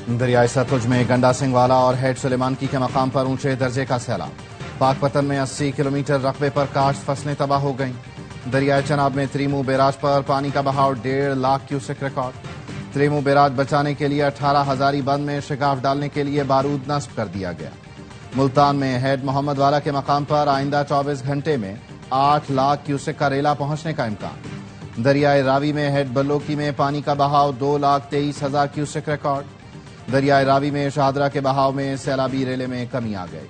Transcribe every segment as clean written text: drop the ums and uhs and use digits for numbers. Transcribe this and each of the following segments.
دریائے ستلج میں گنڈا سنگھ والا اور ہیڈ سلیمانکی کے مقام پر اونچے درجے کا سیلاب۔ پاک پتن میں 80 کلومیٹر رقبے پر کاشت فصلیں تباہ ہو گئیں۔ دریائے چناب میں تریمو بیراج پر پانی کا بہاؤ 1.5 لاکھ کیوسک ریکارڈ۔ تریمو بیراج بچانے کے لیے 18 ہزاری بند میں شگاف ڈالنے کے لیے بارود نصب کر دیا گیا۔ ملتان میں ہیڈ محمد والا کے مقام پر آئندہ 24 گھنٹے میں 8 لاکھ کیوسک کا ریلا پہنچنے کا امکان۔ دریائے راوی میں ہیڈ بلوکی میں پانی کا بہاؤ 2,23,000 کیوسک ریکارڈ۔ دریائے راوی میں شاہدرہ کے بہاؤ میں سیلابی ریلے میں کمی آ گئی۔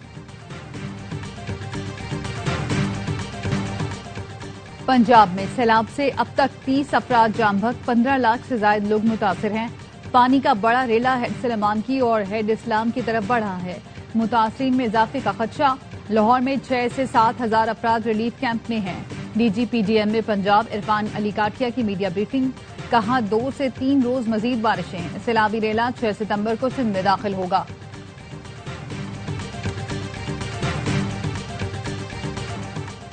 پنجاب میں سیلاب سے اب تک 30 افراد جام بحق، 15 لاکھ سے زائد لوگ متاثر ہیں۔ پانی کا بڑا ریلا ہیڈ سلیمانکی اور ہیڈ اسلام کی طرف بڑھا ہے۔ متاثرین میں اضافے کا خدشہ۔ لاہور میں 6 سے 7 ہزار افراد ریلیف کیمپ میں ہیں۔ D G P D M میں پنجاب عرفان علی کاٹھیا کی میڈیا بریفنگ، کہا 2 سے 3 روز مزید بارشیں۔ سیلابی ریلا 6 ستمبر کو سندھ میں داخل ہوگا۔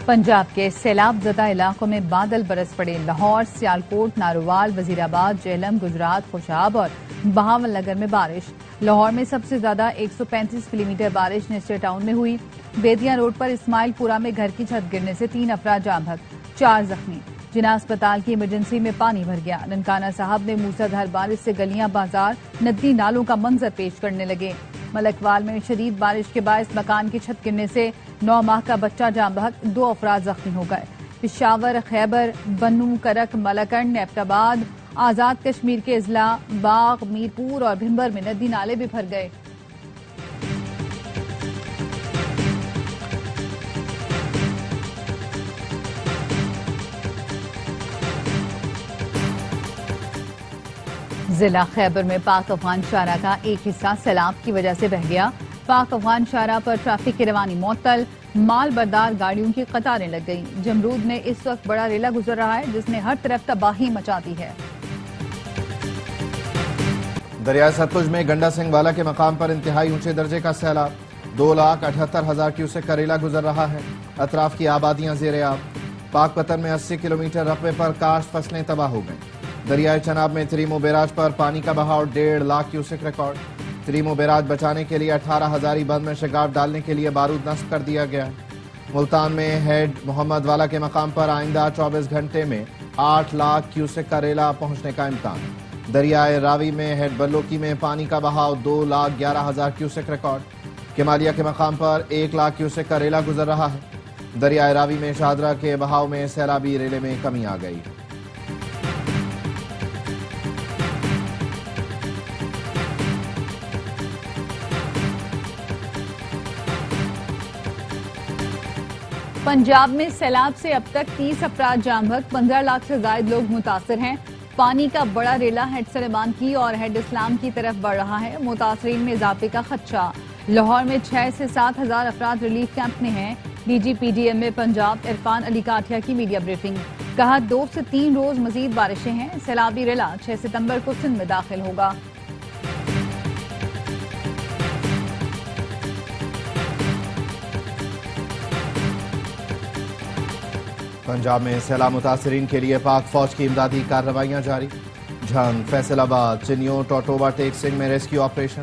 پنجاب کے سیلاب زدہ علاقوں میں بادل برس پڑے۔ لاہور، سیالکوٹ، ناروال، وزیر آباد، جہلم، گجرات، خوشاب اور بہاول نگر میں بارش۔ لاہور میں سب سے زیادہ 135 ملی میٹر بارش نیسٹر ٹاؤن میں ہوئی۔ بیدیا روڈ پر اسماعیل پورہ میں گھر کی چھت گرنے سے 3 افراد جام بحق، 4 زخمی۔ جناح اسپتال کی ایمرجنسی میں پانی بھر گیا۔ ننکانہ صاحب میں موسلادھار بارش سے گلیاں، بازار، ندی نالوں کا منظر پیش کرنے لگے۔ ملکوال میں شدید بارش کے باعث مکان کی چھت گرنے سے 9 ماہ کا بچہ جام بحق، 2 افراد زخمی ہو گئے۔ پشاور، خیبر، بنو، کرک، ملکن، نیپٹ آباد، آزاد کشمیر کے اضلاع باغ، میرپور اور بھمبر میں ندی نالے بھی بھر گئے۔ ضلع خیبر میں پاک افغان شاہراہ کا ایک حصہ سیلاب کی وجہ سے بہہ گیا۔ پاک افغان شاہراہ پر ٹریفک کی روانی معطل، مال بردار گاڑیوں کی قطاریں لگ گئیں۔ جمرود میں اس وقت بڑا ریلا گزر رہا ہے جس نے ہر طرف تباہی مچا دی ہے۔ دریائے ستلج میں گنڈا سنگھ والا کے مقام پر انتہائی اونچے درجے کا سیلاب۔ 2,78,000 کیوسک کا ریلا گزر رہا ہے۔ اطراف کی آبادیاں زیر آب۔ پاک پتن میں 80 کلومیٹر رقبے پر کاشت فصلیں تباہ ہو گئیں۔ دریائے چناب میں تریمو بیراج پر پانی کا بہاؤ 1.5 لاکھ کیوسک ریکارڈ۔ تریمو بیراج بچانے کے لیے 18 ہزاری بند میں شگاف ڈالنے کے لیے بارود نصب کر دیا گیا۔ ملتان میں ہیڈ محمد والا کے مقام پر آئندہ 24 گھنٹے میں 8 لاکھ کیوسک کا ریلا پہنچنے کا امکان۔ دریائے راوی میں ہیڈ بلوکی میں پانی کا بہاؤ 2,11,000 کیوسک ریکارڈ۔ کمالیہ کے مقام پر 1 لاکھ کیوسک کا ریلا گزر رہا ہے۔ دریائے راوی میں شاہدرہ کے بہاؤ میں سیلابی ریلے میں کمی آ گئی۔ پنجاب میں سیلاب سے اب تک 30 افراد جام بحق، 15 لاکھ سے زائد لوگ متاثر ہیں۔ پانی کا بڑا ریلا ہیڈ سلیمانکی اور ہیڈ اسلام کی طرف بڑھ رہا ہے۔ متاثرین میں اضافے کا خدشہ۔ لاہور میں 6 سے 7 ہزار افراد ریلیف کیمپ میں ہیں۔ D G P D M میں پنجاب عرفان علی کاٹھیا کی میڈیا بریفنگ، کہا 2 سے 3 روز مزید بارشیں ہیں۔ سیلابی ریلا 6 ستمبر کو سندھ میں داخل ہوگا۔ پنجاب میں سیلاب متاثرین کے لیے پاک فوج کی امدادی کارروائیاں جاری۔ جھنگ، فیصل آباد، چنیو، ٹوٹوبا ٹیک سنگھ میں ریسکیو آپریشن۔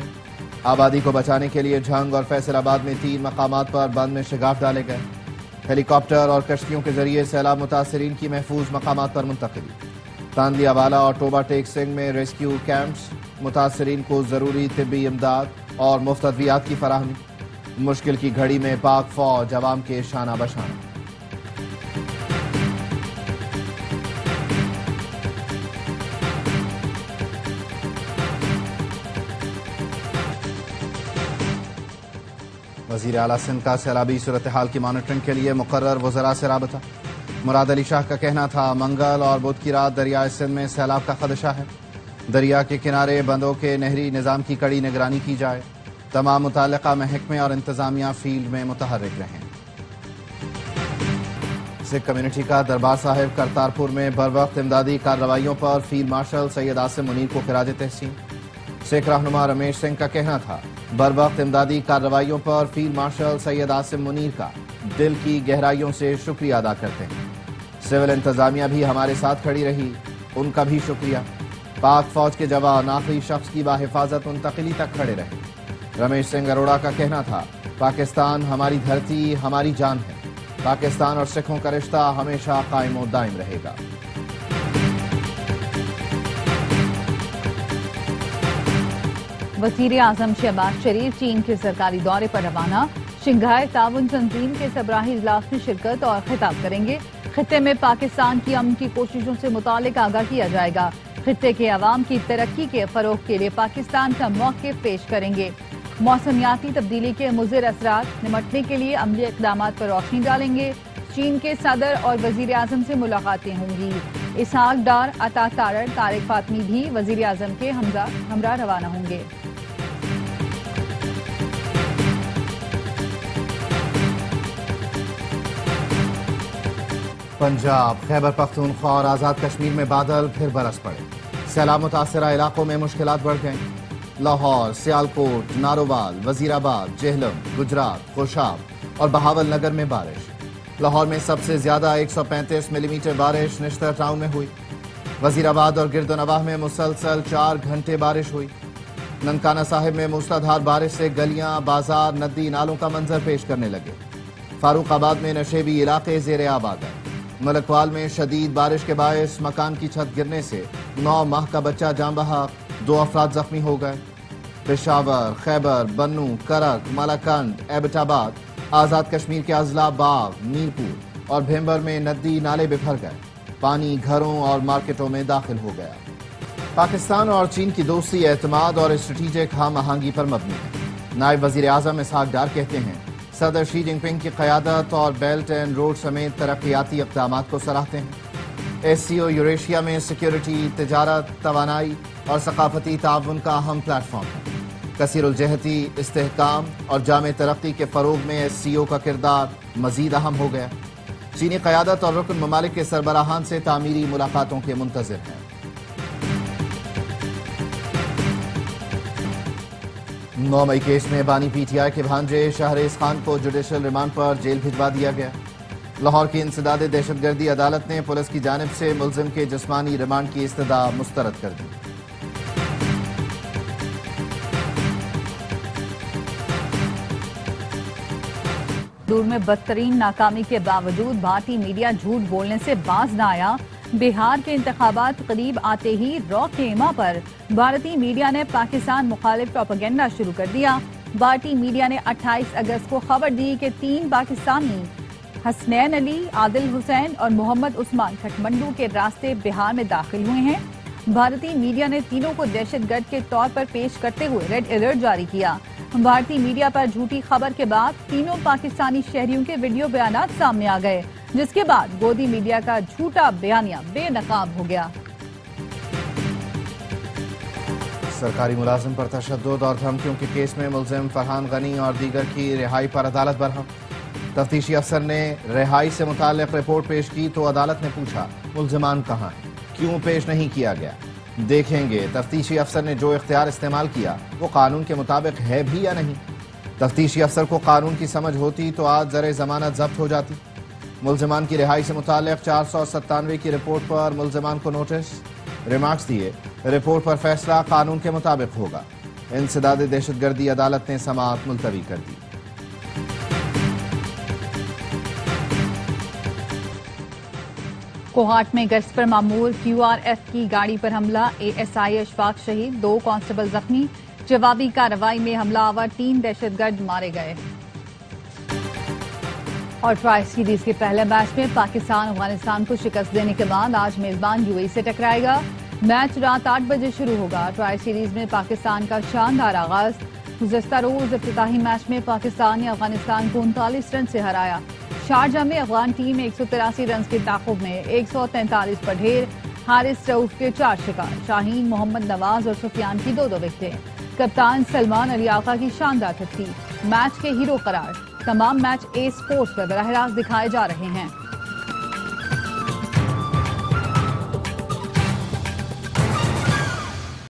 آبادی کو بچانے کے لیے جھنگ اور فیصل آباد میں 3 مقامات پر بند میں شگاف ڈالے گئے۔ ہیلی کاپٹر اور کشتیوں کے ذریعے سیلاب متاثرین کی محفوظ مقامات پر منتقلی۔ تاندیا والا اور ٹوبا ٹیک سنگھ میں ریسکیو کیمپس، متاثرین کو ضروری طبی امداد اور مفت ادویات کی فراہمی۔ مشکل کی گھڑی میں پاک فوج عوام کے شانہ بشانہ۔ وزیر اعلیٰ سندھ کا سیلابی صورتحال کی مانیٹرنگ کے لیے مقرر وزراء سے رابطہ۔ مراد علی شاہ کا کہنا تھا منگل اور بدھ کی رات دریائے سندھ میں سیلاب کا خدشہ ہے۔ دریا کے کنارے بندوں کے نہری نظام کی کڑی نگرانی کی جائے۔ تمام متعلقہ محکمے اور انتظامیہ فیلڈ میں متحرک رہیں۔ سکھ کمیونٹی کا دربار صاحب کرتارپور میں بروقت امدادی کارروائیوں پر فیلڈ مارشل سید عاصم منیر کو خراج تحسین۔ سکھ رہنما رمیش سنگھ کا کہنا تھا بروقت امدادی کارروائیوں پر فیلڈ مارشل سید عاصم منیر کا دل کی گہرائیوں سے شکریہ ادا کرتے ہیں۔ سول انتظامیہ بھی ہمارے ساتھ کھڑی رہی، ان کا بھی شکریہ۔ पाक फौज के जवान आखिरी शख्स की बाहिफाजत मुंतकिली तक खड़े रहे। रमेश सिंह अरोड़ा का कहना था, पाकिस्तान हमारी धरती, हमारी जान है। पाकिस्तान और सिखों का रिश्ता हमेशा कायम और दायम रहेगा। वज़ीर आज़म शहबाज शरीफ चीन के सरकारी दौरे पर रवाना। शंघाई ताउन तंजीम के सबराही इजलास में शिरकत और खिताब करेंगे। खित्ते में पाकिस्तान की अमन की कोशिशों से मुतालिक आगाह किया जाएगा। खित्ते के अवाम की तरक्की के फरोग के लिए पाकिस्तान का मौक़िफ़ पेश करेंगे। मौसमियाती तब्दीली के मुज़िर असरात निमटने के लिए अमली इक़दामात पर रोशनी डालेंगे। चीन के सदर और वज़ीर आज़म से मुलाकातें होंगी। इसहाक डार, अता तारड़, तारिक फातमी भी वज़ीर आज़म के हमरा रवाना होंगे। पंजाब, खैबर पख्तूनख्वा और आज़ाद कश्मीर में बादल फिर बरस पड़े। सैलाब मुतासरा इलाकों में मुश्किलात बढ़ गईं। लाहौर, सियालकोट, नारोवाल, वजीराबाद, जेहलम, गुजरात, कोशाब और बहावल नगर में बारिश। लाहौर में सबसे ज्यादा 135 मिलीमीटर बारिश निश्तर टाउन में हुई। वजीराबाद और गिरदोनवाह में मुसलसल 4 घंटे बारिश हुई। ननकाना साहिब में मूसलाधार बारिश से गलियां, बाजार, नदी नालों का मंजर पेश करने लगे। फारूकाबाद में नशेबी इलाके ज़ेरे आब आ गए। मलकवाल में शदीद बारिश के बायस मकान की छत गिरने से 9 माह का बच्चा जान बहा, 2 अफराद जख्मी हो गए। पेशावर, खैबर, बन्नू, करक, मलाकंड, एबटाबाद, आज़ाद कश्मीर के अजला, बाग, मीरपुर और भेंबर में नदी नाले बिखर गए। पानी घरों और मार्केटों में दाखिल हो गया। पाकिस्तान और चीन की दोस्ती एतमाद और स्ट्रेटेजिक हम आहंगी पर मबनी है। नायब वज़ीर आज़म इसहाक डार कहते हैं, सदर शी जिनपिंग की क़यादत और बेल्ट एंड रोड समेत तरक्याती इक़दामात को सराहते हैं। SCO यूरेशिया में सिक्योरिटी, तिजारत, तवानाई और सकाफती ताउन का अहम प्लेटफॉर्म है। कसीरुल जहती, इस्तेहकाम और जामे तरक्की के फ़रोग में SCO का किरदार मज़ीद अहम हो गया। चीनी क़यादत और रुकन ममालिक के सरबराहान से तामीरी मुलाकातों के मुंतज़िर हैं। 9 मई केस में बानी PTI के भांजे शाहरेज खान को जुडिशल रिमांड पर जेल भिजवा दिया गया। लाहौर की इंसदादे दहशतगर्दी अदालत ने पुलिस की जानिब से मुलजिम के जिस्मानी रिमांड की इस्तदा मुस्तरद कर दी। दूर में बदतरीन नाकामी के बावजूद भारतीय मीडिया झूठ बोलने से बाज न आया। बिहार के इंतखाबात करीब आते ही रॉ खेमा पर भारतीय मीडिया ने पाकिस्तान मुखालिफ प्रोपेगेंडा शुरू कर दिया। भारतीय मीडिया ने 28 अगस्त को खबर दी कि 3 पाकिस्तानी हसनैन अली, आदिल हुसैन और मोहम्मद उस्मान खटमंडू के रास्ते बिहार में दाखिल हुए हैं। भारतीय मीडिया ने तीनों को दहशतगर्द के तौर पर पेश करते हुए रेड अलर्ट जारी किया। भारतीय मीडिया पर झूठी खबर के बाद तीनों पाकिस्तानी शहरियों के वीडियो बयानात सामने आ गए, जिसके बाद गोदी मीडिया का झूठा बयानिया बेनकाब हो गया। सरकारी मुलाजिम पर तशद्दुद और धमकियों के केस में मुलजिम फरहान गनी और दीगर की रिहाई पर अदालत बरहम। तफ्तीशी अफसर ने रिहाई से मुताल्लिक रिपोर्ट पेश की तो अदालत ने पूछा, मुलजिमान कहाँ हैं, क्यों पेश नहीं किया गया। देखेंगे तफ्तीशी अफसर ने जो इख्तियार इस्तेमाल किया वो कानून के मुताबिक है भी या नहीं। तफ्तीशी अफसर को कानून की समझ होती तो आज ज़रे जमानत जब्त हो जाती। मुलजिमान की रिहाई से मुताल्लिक 497 की रिपोर्ट पर मुलजिमान को नोटिस, रिमार्क्स दिए। रिपोर्ट पर फैसला कानून के मुताबिक होगा। इंसदादे दहशतगर्दी अदालत ने समाअत मुलतवी कर दी। कोहाट में गश्त पर मामूर QRF की गाड़ी पर हमला, ASI अशफाक शहीद, 2 कांस्टेबल जख्मी। जवाबी कार्रवाई में हमलावर 3 दहशतगर्द मारे गए। और ट्राई सीरीज के पहले मैच में पाकिस्तान अफगानिस्तान को शिकस्त देने के बाद आज मेजबान UAE से टकराएगा। मैच रात 8 बजे शुरू होगा। ट्राई सीरीज में पाकिस्तान का शानदार आगाज। गुज़श्ता रोज इफ्तिताही मैच में पाकिस्तान ने अफगानिस्तान को 39 रन से हराया। शारजाह में अफगान टीम 183 रन के ताक़ुब में 143 पर ढेर। हारिस रऊफ के 4 शिकार, शाहीन, मोहम्मद नवाज और सुफियान की 2-2 विकेटें। कप्तान सलमान अली आका की शानदार छक्की मैच के हीरो करार। तमाम मैच A स्पोर्ट्स पर बराह रास्त दिखाए जा रहे हैं।